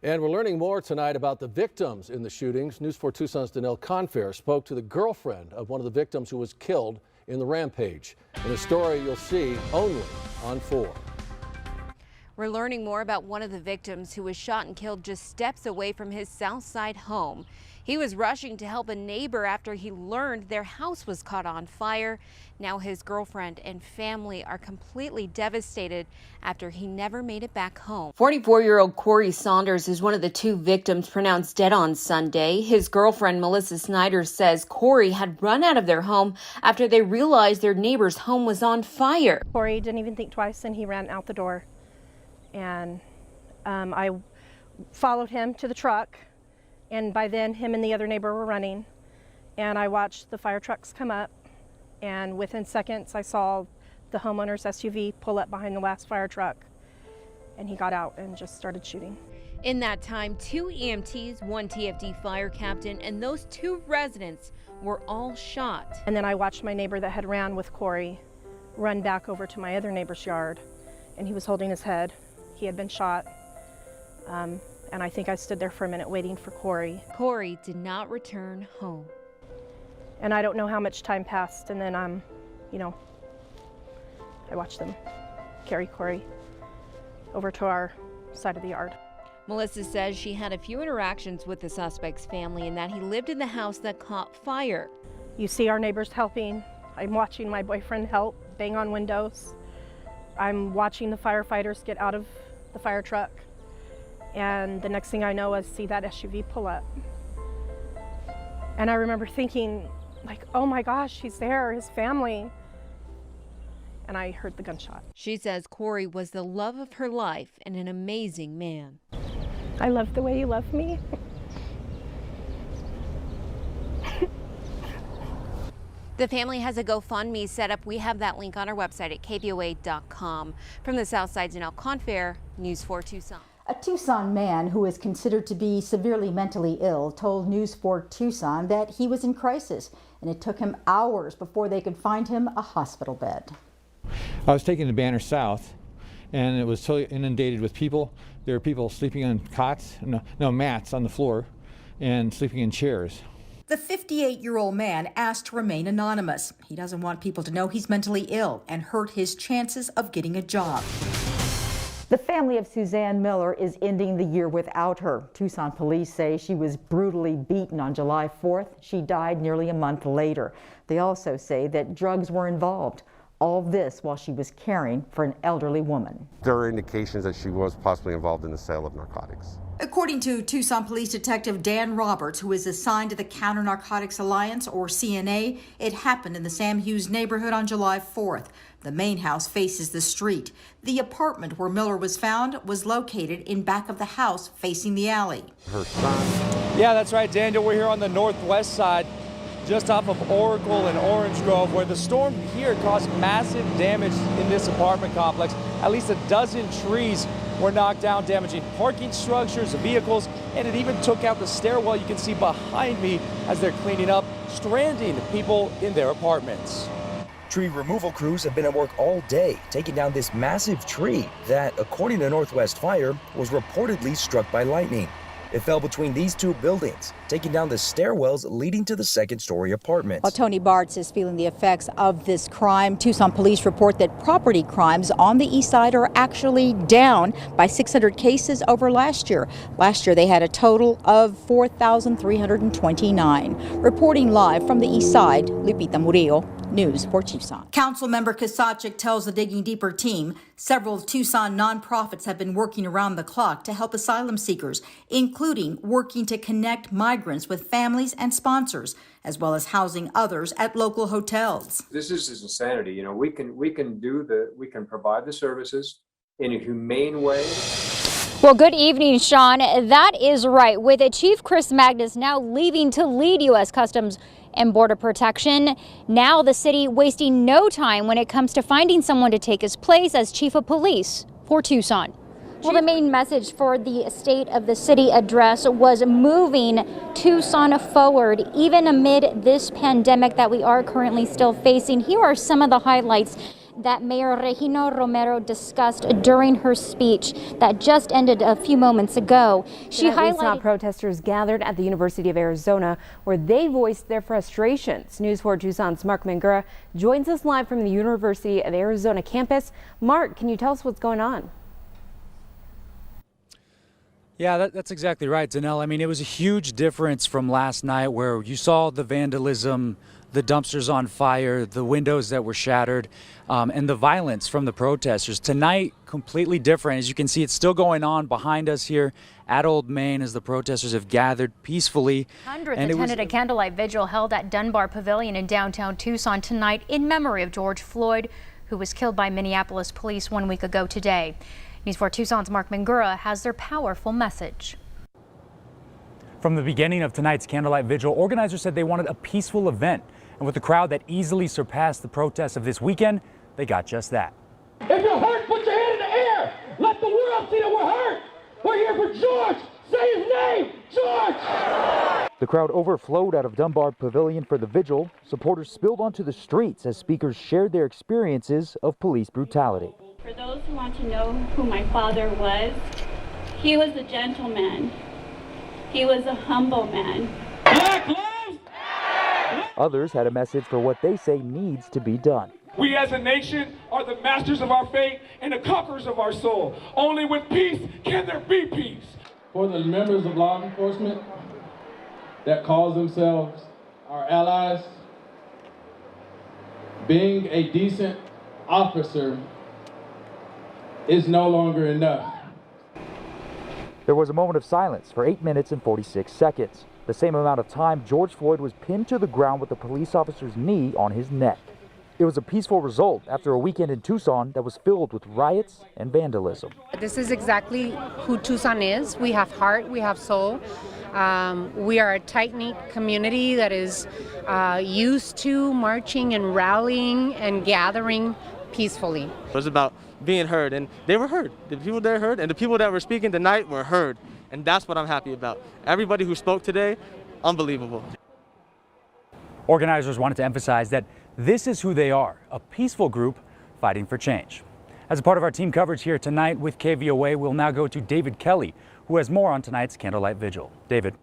And we're learning more tonight about the victims in the shootings. News 4 Tucson's Danelle Confair spoke to the girlfriend of one of the victims who was killed in the rampage. In a story you'll see only on 4. We're learning more about one of the victims who was shot and killed just steps away from his South Side home. He was rushing to help a neighbor after he learned their house was caught on fire. Now his girlfriend and family are completely devastated after he never made it back home. 44-year-old Corey Saunders is one of the 2 victims pronounced dead on Sunday. His girlfriend, Melissa Snyder, says Corey had run out of their home after they realized their neighbor's home was on fire. Corey didn't even think twice and he ran out the door. And I followed him to the truck, and by then him and the other neighbor were running, and I watched the fire trucks come up, and within seconds I saw the homeowner's SUV pull up behind the last fire truck, and he got out and just started shooting. In that time, 2 EMTs, 1 TFD fire captain, and those 2 residents were all shot. And then I watched my neighbor that had ran with Corey run back over to my other neighbor's yard, and he was holding his head. He had been shot, and I think I stood there for a minute waiting for Corey. Corey did not return home. And I don't know how much time passed, and then I watched them carry Corey over to our side of the yard. Melissa says she had a few interactions with the suspect's family and that he lived in the house that caught fire. You see our neighbors helping. I'm watching my boyfriend help bang on windows. I'm watching the firefighters get out of the fire truck, and the next thing I know is see that SUV pull up. And I remember thinking, like, oh my gosh, he's there, his family. And I heard the gunshot. She says Corey was the love of her life and an amazing man. I love the way you love me. The family has a GoFundMe set up. We have that link on our website at kvoa.com. From the Southside's Danelle Confair, News 4 Tucson. A Tucson man who is considered to be severely mentally ill told News 4 Tucson that he was in crisis, and it took him hours before they could find him a hospital bed. I was taking the banner south, and it was totally inundated with people. There were people sleeping on cots, mats on the floor, and sleeping in chairs. The 58-year-old man asked to remain anonymous. He doesn't want people to know he's mentally ill and hurt his chances of getting a job. The family of Suzanne Miller is ending the year without her. Tucson police say she was brutally beaten on July 4th. She died nearly a month later. They also say that drugs were involved. All this while she was caring for an elderly woman. There are indications that she was possibly involved in the sale of narcotics. According to Tucson Police Detective Dan Roberts, who is assigned to the Counter Narcotics Alliance, or CNA, it happened in the Sam Hughes neighborhood on July 4th. The main house faces the street. The apartment where Miller was found was located in back of the house facing the alley. Her son. Yeah, that's right, Daniel. We're here on the northwest side, just off of Oracle and Orange Grove, where the storm here caused massive damage in this apartment complex. At least a dozen trees were knocked down, damaging parking structures, vehicles, and it even took out the stairwell you can see behind me as they're cleaning up, stranding people in their apartments. Tree removal crews have been at work all day, taking down this massive tree that, according to Northwest Fire, was reportedly struck by lightning. It fell between these 2 buildings, taking down the stairwells leading to the second-story apartments. Well, Tony Bartz is feeling the effects of this crime. Tucson police report that property crimes on the east side are actually down by 600 cases over last year. Last year, they had a total of 4,329. Reporting live from the east side, Lupita Murillo, News 4 Tucson. Councilmember Kasachik tells the Digging Deeper team several Tucson nonprofits have been working around the clock to help asylum seekers, including working to connect migrants with families and sponsors, as well as housing others at local hotels. This is insanity. You know, we can provide the services in a humane way. Well, good evening, Sean. That is right. With Chief Chris Magnus now leaving to lead U.S. Customs and Border Protection, now the city wasting no time when it comes to finding someone to take his place as Chief of Police for Tucson. Well, the main message for the State of the City address was moving Tucson forward, even amid this pandemic that we are currently still facing. Here are some of the highlights that Mayor Regina Romero discussed during her speech that just ended a few moments ago. She highlighted we saw protesters gathered at the University of Arizona where they voiced their frustrations. News 4 Tucson's Mark Mangura joins us live from the University of Arizona campus. Mark, can you tell us what's going on? Yeah, that's exactly right, Danelle. I mean, it was a huge difference from last night where you saw the vandalism, the dumpsters on fire, the windows that were shattered, and the violence from the protesters. Tonight, completely different. As you can see, it's still going on behind us here at Old Main as the protesters have gathered peacefully. Hundreds attended a candlelight vigil held at Dunbar Pavilion in downtown Tucson tonight in memory of George Floyd, who was killed by Minneapolis police 1 week ago today. News 4 Tucson's Mark Mangura has their powerful message. From the beginning of tonight's candlelight vigil, organizers said they wanted a peaceful event. And with a crowd that easily surpassed the protests of this weekend, they got just that. If you're hurt, put your hand in the air. Let the world see that we're hurt. We're here for George. Say his name, George. The crowd overflowed out of Dunbar Pavilion for the vigil. Supporters spilled onto the streets as speakers shared their experiences of police brutality. For those who want to know who my father was, he was a gentleman. He was a humble man. Black lives. Others had a message for what they say needs to be done. We as a nation are the masters of our fate and the conquerors of our soul. Only with peace can there be peace. For the members of law enforcement that call themselves our allies, being a decent officer is no longer enough. There was a moment of silence for 8 minutes and 46 seconds. The same amount of time George Floyd was pinned to the ground with the police officer's knee on his neck. It was a peaceful result after a weekend in Tucson that was filled with riots and vandalism. This is exactly who Tucson is. We have heart, we have soul. We are a tight-knit community that is used to marching and rallying and gathering peacefully. It was about being heard, and they were heard. The people there heard, and the people that were speaking tonight were heard. And that's what I'm happy about. Everybody who spoke today, unbelievable. Organizers wanted to emphasize that this is who they are, a peaceful group fighting for change. As a part of our team coverage here tonight with KVOA, we'll now go to David Kelly, who has more on tonight's candlelight vigil. David.